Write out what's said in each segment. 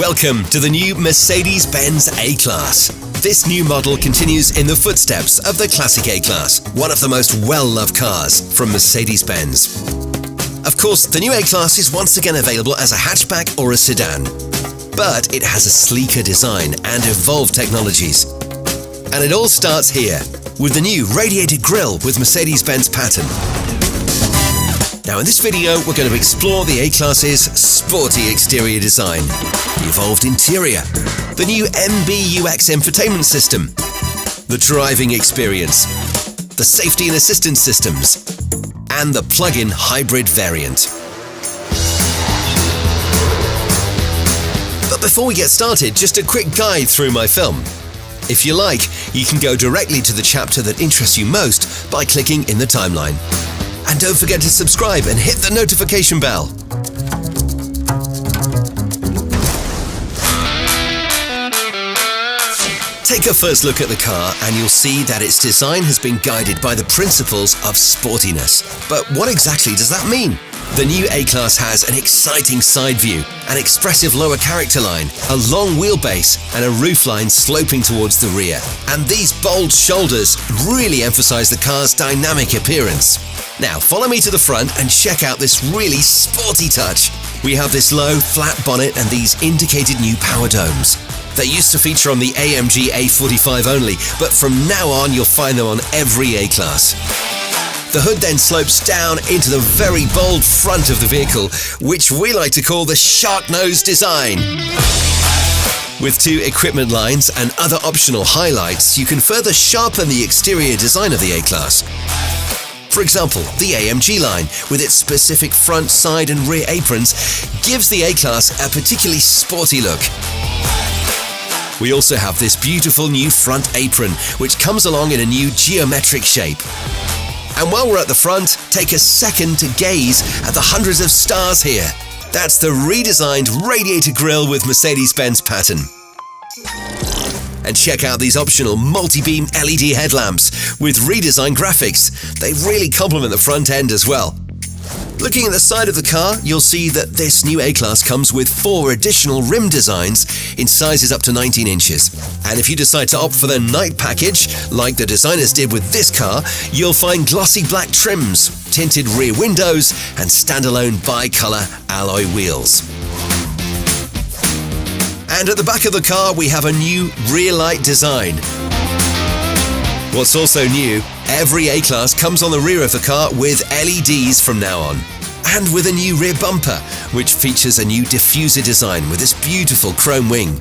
Welcome to the new Mercedes-Benz A-Class. This new model continues in the footsteps of the classic A-Class, one of the most well-loved cars from Mercedes-Benz. Of course, the new A-Class is once again available as a hatchback or a sedan, but it has a sleeker design and evolved technologies. And it all starts here, with the new radiated grille with Mercedes-Benz pattern. Now in this video, we're going to explore the A-Class's sporty exterior design, the evolved interior, the new MBUX infotainment system, the driving experience, the safety and assistance systems, and the plug-in hybrid variant. But before we get started, just a quick guide through my film. If you like, you can go directly to the chapter that interests you most by clicking in the timeline. And don't forget to subscribe and hit the notification bell. Take a first look at the car and you'll see that its design has been guided by the principles of sportiness. But what exactly does that mean? The new A-Class has an exciting side view, an expressive lower character line, a long wheelbase, and a roofline sloping towards the rear. And these bold shoulders really emphasize the car's dynamic appearance. Now follow me to the front and check out this really sporty touch. We have this low, flat bonnet and these indicated new power domes. They used to feature on the AMG A45 only, but from now on you'll find them on every A-Class. The hood then slopes down into the very bold front of the vehicle, which we like to call the shark nose design. With two equipment lines and other optional highlights, you can further sharpen the exterior design of the A-Class. For example, the AMG line, with its specific front, side and rear aprons, gives the A-Class a particularly sporty look. We also have this beautiful new front apron, which comes along in a new geometric shape. And while we're at the front, take a second to gaze at the hundreds of stars here. That's the redesigned radiator grille with Mercedes-Benz pattern. And check out these optional multi-beam LED headlamps with redesigned graphics. They really complement the front end as well. Looking at the side of the car, you'll see that this new A-Class comes with 4 additional rim designs in sizes up to 19 inches. And if you decide to opt for the night package, like the designers did with this car, you'll find glossy black trims, tinted rear windows, and standalone bi-color alloy wheels. And at the back of the car, we have a new rear light design. What's also new, every A-Class comes on the rear of the car with LEDs from now on. And with a new rear bumper, which features a new diffuser design with this beautiful chrome wing.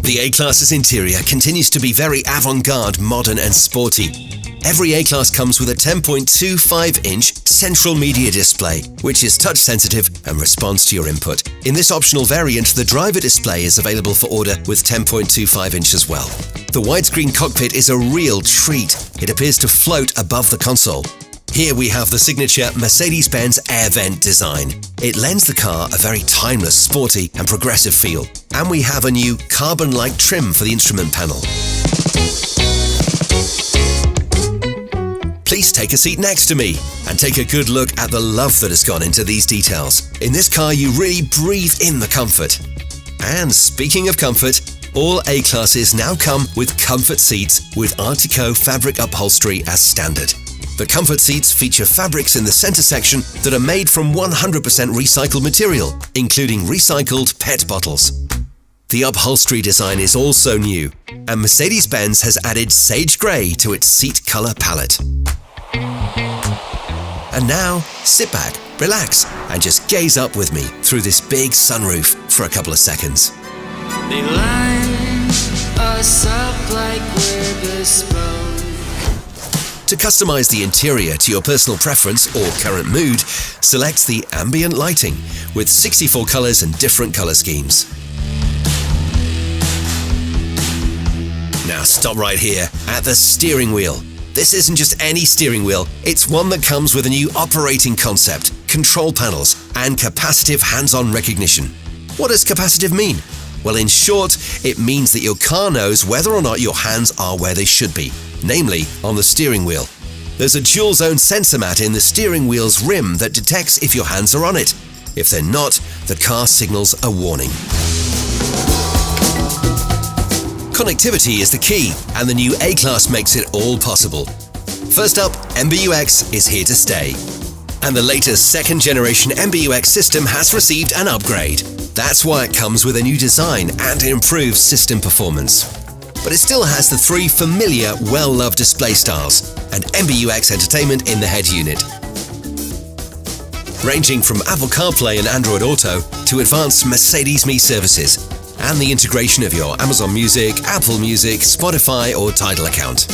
The A-Class's interior continues to be very avant-garde, modern and sporty. Every A-Class comes with a 10.25-inch central media display, which is touch-sensitive and responds to your input. In this optional variant, the driver display is available for order with 10.25-inch as well. The widescreen cockpit is a real treat. It appears to float above the console. Here we have the signature Mercedes-Benz air vent design. It lends the car a very timeless, sporty and progressive feel. And we have a new carbon-like trim for the instrument panel. Please take a seat next to me and take a good look at the love that has gone into these details. In this car, you really breathe in the comfort. And speaking of comfort, all A-Classes now come with comfort seats with Artico fabric upholstery as standard. The comfort seats feature fabrics in the center section that are made from 100% recycled material, including recycled PET bottles. The upholstery design is also new, and Mercedes-Benz has added sage grey to its seat color palette. And now, sit back, relax, and just gaze up with me through this big sunroof for a couple of seconds. They line us up like we're bespoke. To customize the interior to your personal preference or current mood, select the ambient lighting with 64 colors and different color schemes. Now stop right here at the steering wheel. This isn't just any steering wheel, it's one that comes with a new operating concept, control panels, and capacitive hands-on recognition. What does capacitive mean? Well, in short, it means that your car knows whether or not your hands are where they should be, namely on the steering wheel. There's a dual-zone sensor mat in the steering wheel's rim that detects if your hands are on it. If they're not, the car signals a warning. Connectivity is the key, and the new A-Class makes it all possible. First up, MBUX is here to stay. And the latest second-generation MBUX system has received an upgrade. That's why it comes with a new design and improved system performance. But it still has the three familiar, well-loved display styles and MBUX entertainment in the head unit. Ranging from Apple CarPlay and Android Auto to advanced Mercedes-Me services and the integration of your Amazon Music, Apple Music, Spotify or Tidal account.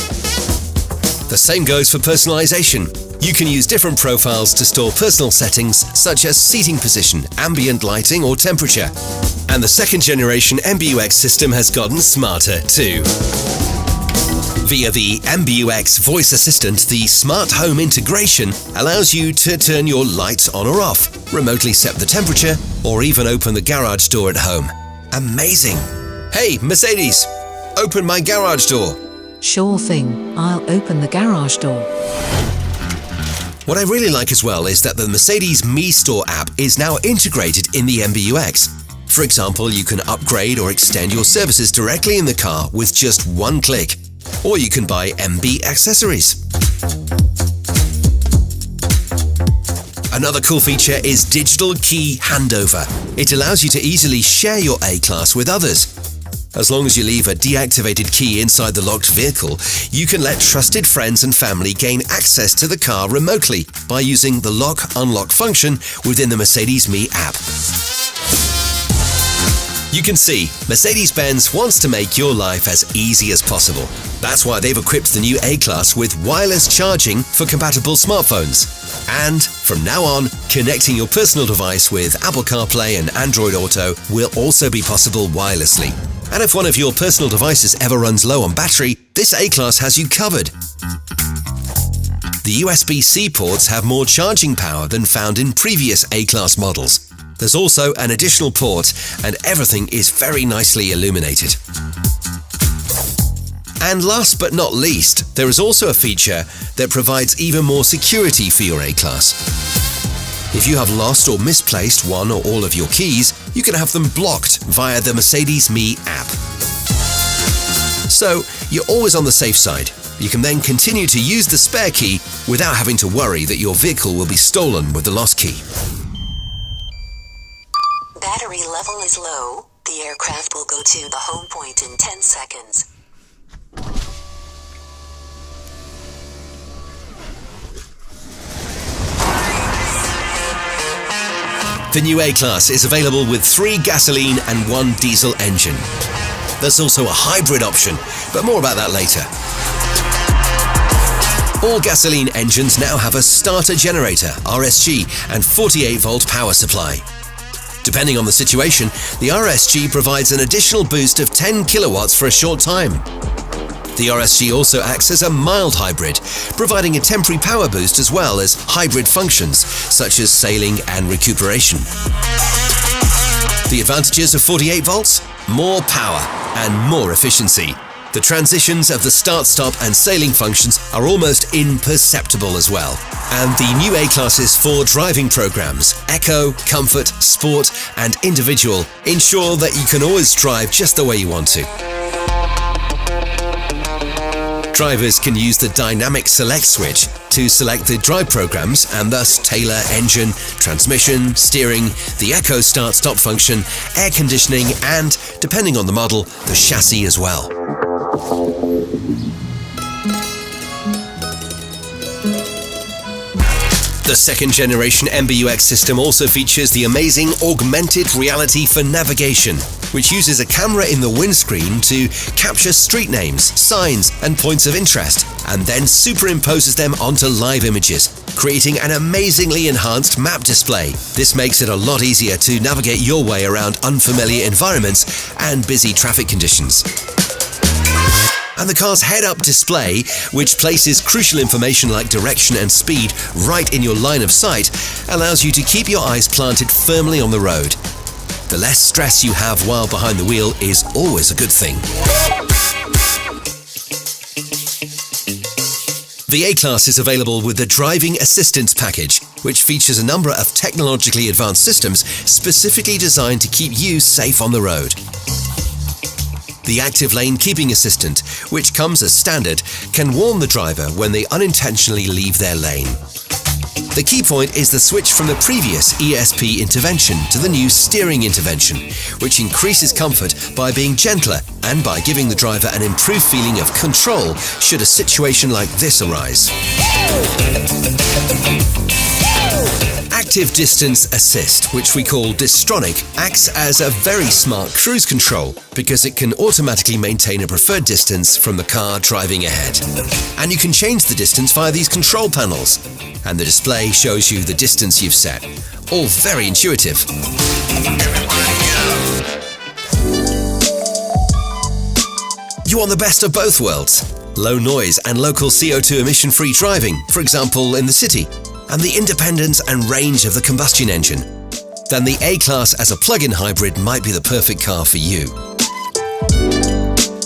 The same goes for personalization. You can use different profiles to store personal settings such as seating position, ambient lighting or temperature. And the second generation MBUX system has gotten smarter too. Via the MBUX voice assistant, the smart home integration allows you to turn your lights on or off, remotely set the temperature, or even open the garage door at home. Amazing! Hey, Mercedes, open my garage door. Sure thing, I'll open the garage door. What I really like as well is that the Mercedes-Me Store app is now integrated in the MBUX. For example, you can upgrade or extend your services directly in the car with just one click. Or you can buy MB accessories. Another cool feature is digital key handover. It allows you to easily share your A-Class with others. As long as you leave a deactivated key inside the locked vehicle, you can let trusted friends and family gain access to the car remotely by using the lock-unlock function within the Mercedes-Me app. You can see, Mercedes-Benz wants to make your life as easy as possible. That's why they've equipped the new A-Class with wireless charging for compatible smartphones. And from now on, connecting your personal device with Apple CarPlay and Android Auto will also be possible wirelessly. And if one of your personal devices ever runs low on battery, this A-Class has you covered. The USB-C ports have more charging power than found in previous A-Class models. There's also an additional port, and everything is very nicely illuminated. And last but not least, there is also a feature that provides even more security for your A-Class. If you have lost or misplaced one or all of your keys, you can have them blocked via the Mercedes-Me app. So, you're always on the safe side. You can then continue to use the spare key without having to worry that your vehicle will be stolen with the lost key. Battery level is low. The aircraft will go to the home point in 10 seconds. The new A-Class is available with 3 gasoline and 1 diesel engine. There's also a hybrid option, but more about that later. All gasoline engines now have a starter generator, RSG, and 48-volt power supply. Depending on the situation, the RSG provides an additional boost of 10 kilowatts for a short time. The RSG also acts as a mild hybrid, providing a temporary power boost as well as hybrid functions, such as sailing and recuperation. The advantages of 48 volts? More power and more efficiency. The transitions of the start-stop and sailing functions are almost imperceptible as well. And the new A-Class's 4 driving programs, Eco, Comfort, Sport and Individual, ensure that you can always drive just the way you want to. Drivers can use the dynamic select switch to select the drive programs and thus tailor engine, transmission, steering, the Eco start-stop function, air conditioning and, depending on the model, the chassis as well. The second generation MBUX system also features the amazing augmented reality for navigation, which uses a camera in the windscreen to capture street names, signs and points of interest, and then superimposes them onto live images, creating an amazingly enhanced map display. This makes it a lot easier to navigate your way around unfamiliar environments and busy traffic conditions. And the car's head-up display, which places crucial information like direction and speed right in your line of sight, allows you to keep your eyes planted firmly on the road. The less stress you have while behind the wheel is always a good thing. The A-Class is available with the Driving Assistance Package, which features a number of technologically advanced systems specifically designed to keep you safe on the road. The Active Lane Keeping Assistant, which comes as standard, can warn the driver when they unintentionally leave their lane. The key point is the switch from the previous ESP intervention to the new steering intervention, which increases comfort by being gentler and by giving the driver an improved feeling of control should a situation like this arise. Active Distance Assist, which we call Distronic, acts as a very smart cruise control because it can automatically maintain a preferred distance from the car driving ahead. And you can change the distance via these control panels. And the display shows you the distance you've set. All very intuitive. You want the best of both worlds. Low noise and local CO2 emission-free driving, for example in the city, and the independence and range of the combustion engine. Then the A-Class as a plug-in hybrid might be the perfect car for you.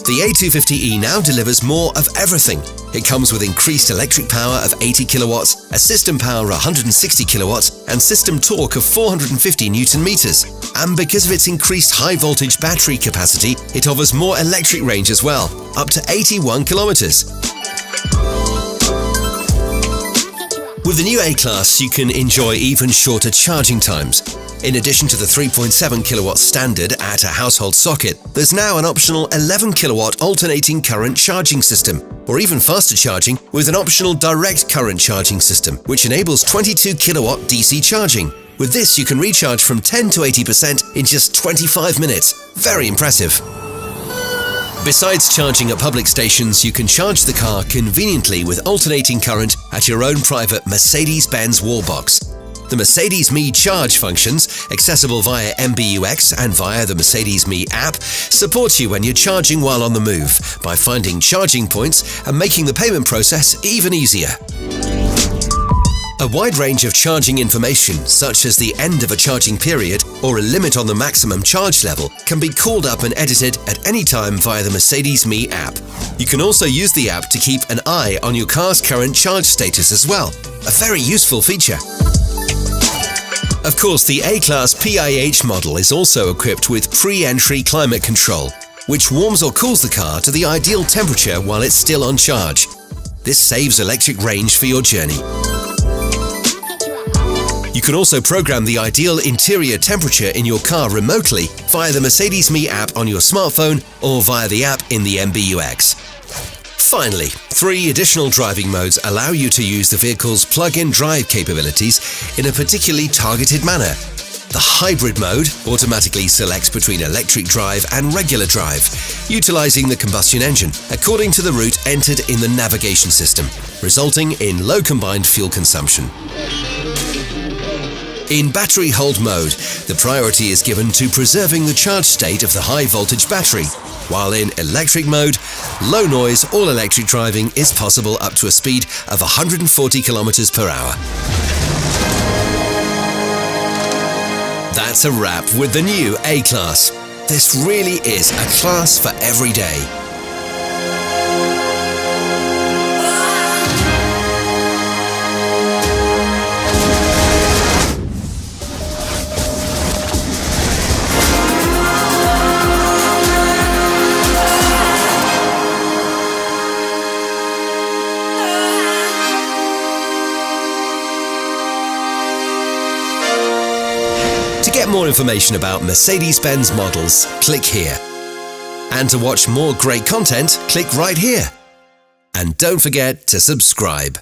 The A250e now delivers more of everything. It comes with increased electric power of 80 kilowatts, a system power of 160 kilowatts, and system torque of 450 Newton meters. And because of its increased high-voltage battery capacity, it offers more electric range as well, up to 81 kilometers. With the new A-Class, you can enjoy even shorter charging times. In addition to the 3.7 kilowatt standard at a household socket, there's now an optional 11 kilowatt alternating current charging system, or even faster charging with an optional direct current charging system, which enables 22 kilowatt DC charging. With this, you can recharge from 10 to 80% in just 25 minutes. Very impressive. Besides charging at public stations, you can charge the car conveniently with alternating current at your own private Mercedes-Benz wall box. The Mercedes Me Charge functions, accessible via MBUX and via the Mercedes Me app, support you when you're charging while on the move by finding charging points and making the payment process even easier. A wide range of charging information, such as the end of a charging period or a limit on the maximum charge level, can be called up and edited at any time via the Mercedes Me app. You can also use the app to keep an eye on your car's current charge status as well. A very useful feature. Of course, the A-Class PIH model is also equipped with pre-entry climate control, which warms or cools the car to the ideal temperature while it's still on charge. This saves electric range for your journey. You can also program the ideal interior temperature in your car remotely via the Mercedes Me app on your smartphone or via the app in the MBUX. Finally, 3 additional driving modes allow you to use the vehicle's plug-in drive capabilities in a particularly targeted manner. The hybrid mode automatically selects between electric drive and regular drive, utilizing the combustion engine according to the route entered in the navigation system, resulting in low combined fuel consumption. In battery hold mode, the priority is given to preserving the charge state of the high voltage battery, while in electric mode, low noise all-electric driving is possible up to a speed of 140 kilometers per hour. That's a wrap with the new A-Class. This really is a class for every day. To get more information about Mercedes-Benz models, click here. And to watch more great content, click right here. And don't forget to subscribe.